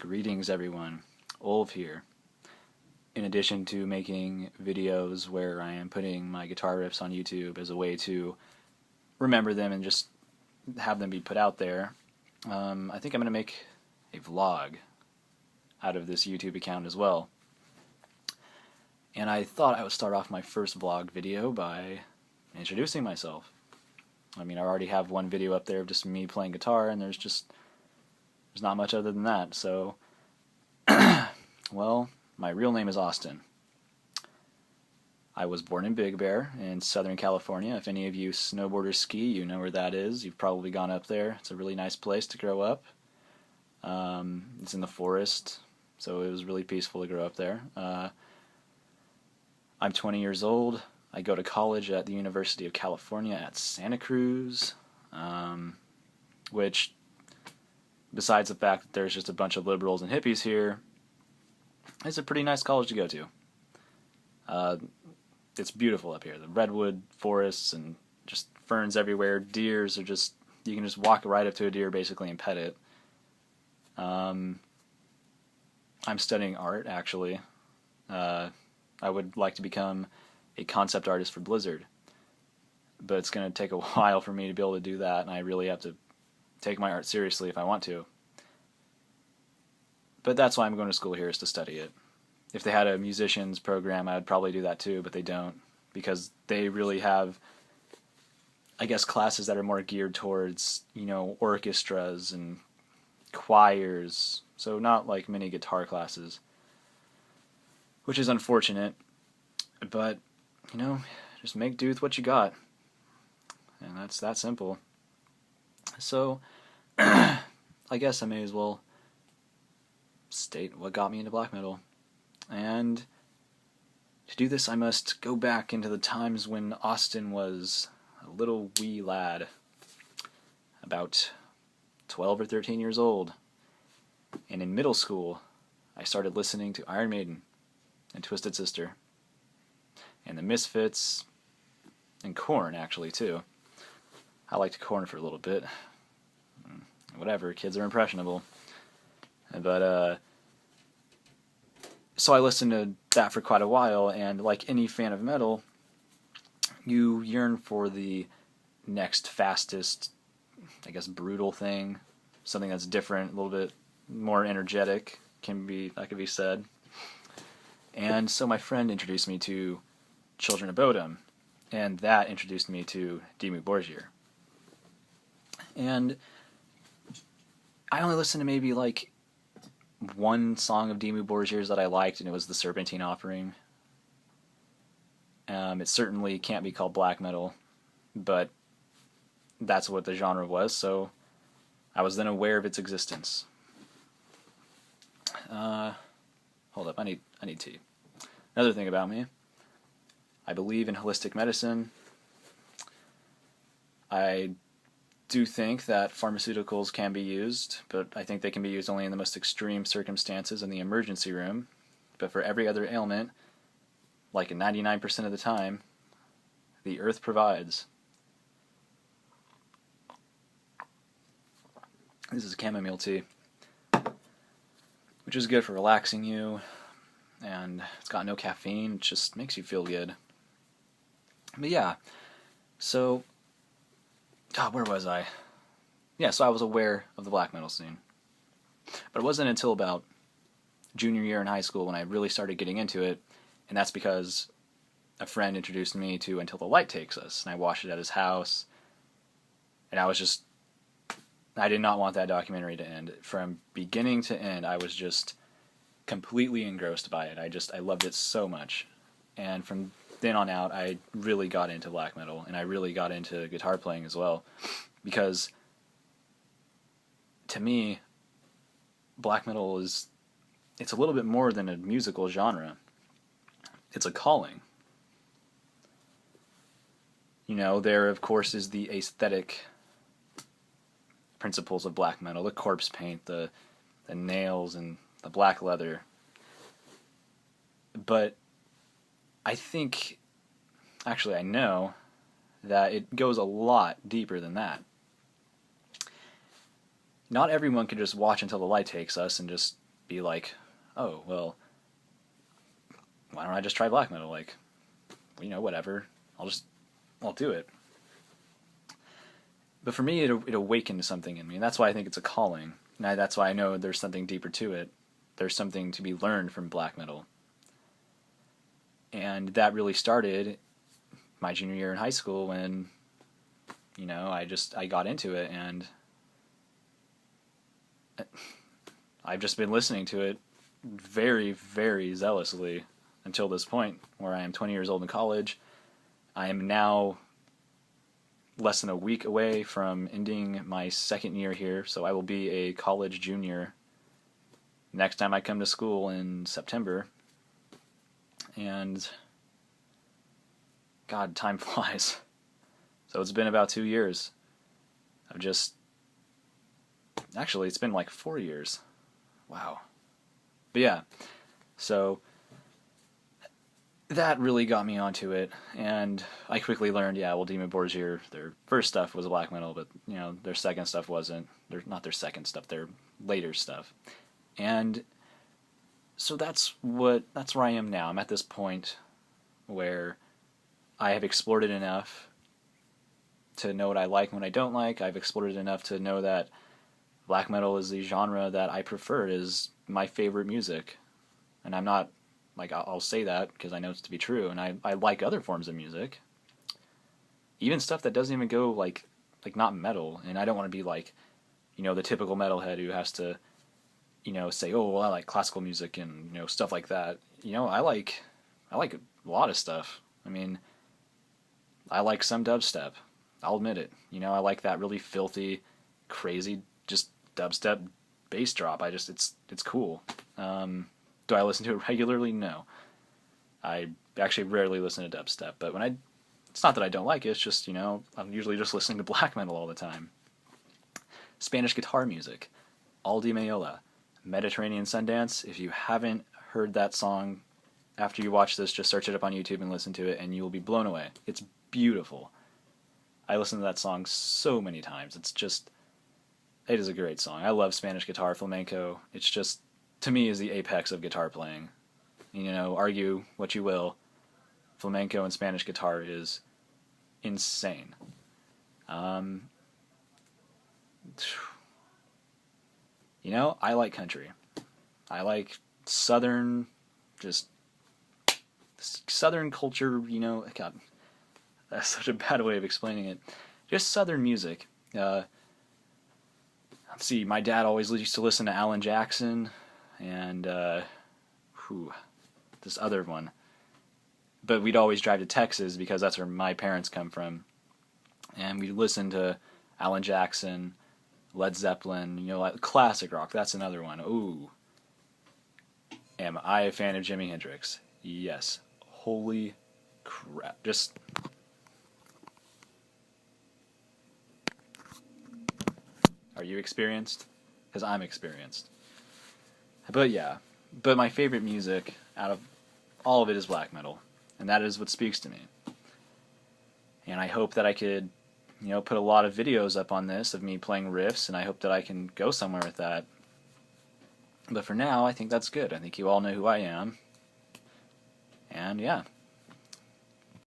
Greetings everyone, Olv here. In addition to making videos where I am putting my guitar riffs on YouTube as a way to remember them and just have them be put out there, I think I'm going to make a vlog out of this YouTube account as well. And I thought I would start off my first vlog video by introducing myself. I mean, I already have one video up there of just me playing guitar, and there's not much other than that, so well, my real name is Austin. I was born in Big Bear in Southern California. If any of you snowboarders ski, you know where that is. You've probably gone up there. It's a really nice place to grow up. It's in the forest, so it was really peaceful to grow up there. I'm 20 years old. I go to college at the University of California at Santa Cruz, which, besides the fact that there's just a bunch of liberals and hippies here, it's a pretty nice college to go to. It's beautiful up here. The redwood forests and just ferns everywhere. Deers are just, you can just walk right up to a deer basically and pet it. I'm studying art, actually. I would like to become a concept artist for Blizzard, but it's going to take a while for me to be able to do that, and I really have to take my art seriously if I want to. But that's why I'm going to school here, is to study it. If they had a musicians program, I would probably do that too, but they don't, because they really have, I guess, classes that are more geared towards, orchestras and choirs, so not like many guitar classes, which is unfortunate, but, just make do with what you got, and that's that simple. So, I guess I may as well state what got me into black metal. And to do this, I must go back into the times when Austin was a little wee lad, about 12 or 13 years old. And in middle school, I started listening to Iron Maiden and Twisted Sister, and the Misfits, and Korn, actually, too. I liked Korn for a little bit. Whatever, kids are impressionable. But, so I listened to that for quite a while, and like any fan of metal, you yearn for the next fastest, I guess, brutal thing, something that's different, a little bit more energetic, that could be said. And so my friend introduced me to Children of Bodom, and that introduced me to Dimmu Borgir. And I only listened to maybe like one song of Dimmu Borgir's that I liked, and it was the Serpentine Offering. It certainly can't be called black metal, but that's what the genre was, so I was then aware of its existence. Hold up, I need tea. Another thing about me, I believe in holistic medicine. I do think that pharmaceuticals can be used, but I think they can be used only in the most extreme circumstances in the emergency room. But for every other ailment, like 99% of the time, the earth provides. This is chamomile tea, which is good for relaxing you, and it's got no caffeine. It just makes you feel good. But yeah, so where was I? Yeah, so I was aware of the black metal scene. But it wasn't until about junior year in high school when I really started getting into it, and that's because a friend introduced me to Until the Light Takes Us, and I watched it at his house, and I did not want that documentary to end. From beginning to end, I was just completely engrossed by it. I loved it so much. And from then on out, I really got into black metal, and I really got into guitar playing as well, because to me, black metal it's a little bit more than a musical genre. It's a calling. There of course is the aesthetic principles of black metal, the corpse paint, the nails, and the black leather. But I know that it goes a lot deeper than that. Not everyone can just watch Until the Light Takes Us and just be like, oh, well, why don't I just try black metal? Like, whatever. I'll do it. But for me, it awakened something in me, and that's why I think it's a calling. And that's why I know there's something deeper to it. There's something to be learned from black metal. And that really started my junior year in high school when, I got into it, and I've just been listening to it very, very zealously until this point where I am 20 years old in college. I am now less than a week away from ending my second year here, so I will be a college junior next time I come to school in September. And God, time flies. So it's been about 2 years. Actually, it's been like 4 years. Wow. But yeah, so that really got me onto it, and I quickly learned, Demon Borgir, their first stuff was black metal, but, their second stuff wasn't. Not their second stuff, their later stuff. And so that's where I am now. I'm at this point where I have explored it enough to know what I like and what I don't like. I've explored it enough to know that black metal is the genre that I prefer. It is my favorite music. And I'm not, I'll say that because I know it's to be true. And I like other forms of music. Even stuff that doesn't even go, like not metal. And I don't want to be the typical metalhead who has to, say, oh, well, I like classical music and, stuff like that. I like a lot of stuff. I mean, I like some dubstep. I'll admit it. I like that really filthy, crazy, just dubstep bass drop. It's cool. Do I listen to it regularly? No. I actually rarely listen to dubstep, but it's not that I don't like it, it's just, I'm usually just listening to black metal all the time. Spanish guitar music. Aldi Meola. Mediterranean Sundance. If you haven't heard that song, after you watch this, just search it up on YouTube and listen to it, and you will be blown away. It's beautiful. I listened to that song so many times. It is a great song. I love Spanish guitar, flamenco. It's just, to me, is the apex of guitar playing. Argue what you will, flamenco and Spanish guitar is insane. I like country. I like southern culture, God, that's such a bad way of explaining it. Just southern music. Let's see, my dad always used to listen to Alan Jackson and this other one. But we'd always drive to Texas because that's where my parents come from. And we'd listen to Alan Jackson, Led Zeppelin, classic rock. That's another one. Ooh. Am I a fan of Jimi Hendrix? Yes. Holy crap. Are you experienced? Because I'm experienced. But yeah. But my favorite music out of all of it is black metal. And that is what speaks to me. And I hope that I could, put a lot of videos up on this of me playing riffs, and I hope that I can go somewhere with that. But for now, I think that's good. I think you all know who I am. And yeah.